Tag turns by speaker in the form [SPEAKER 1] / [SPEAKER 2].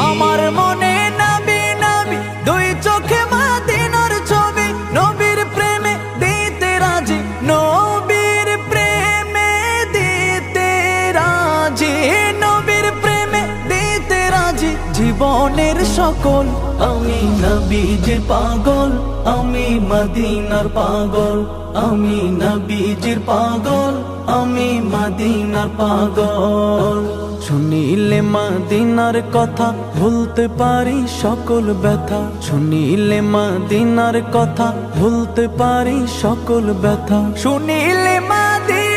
[SPEAKER 1] আমার মনে নবী নবী দুই চোখে মদিনার ছবি, নবীর প্রেমে দিতে রাজি, নবীর প্রেমে দিতে রাজি, নবীর প্রেমে দিতে রাজি। জীবনের সকল আমি নবীজির পাগল, আমি মদিনার পাগল, আমি নবীজির পাগল, আমি মদিনার পাগল। শুনিলে মদিনার কথা ভুলতে পারি সকল ব্যথা, শুনিলে মদিনার কথা ভুলতে পারি সকল ব্যথা, শুনিলে মদিনার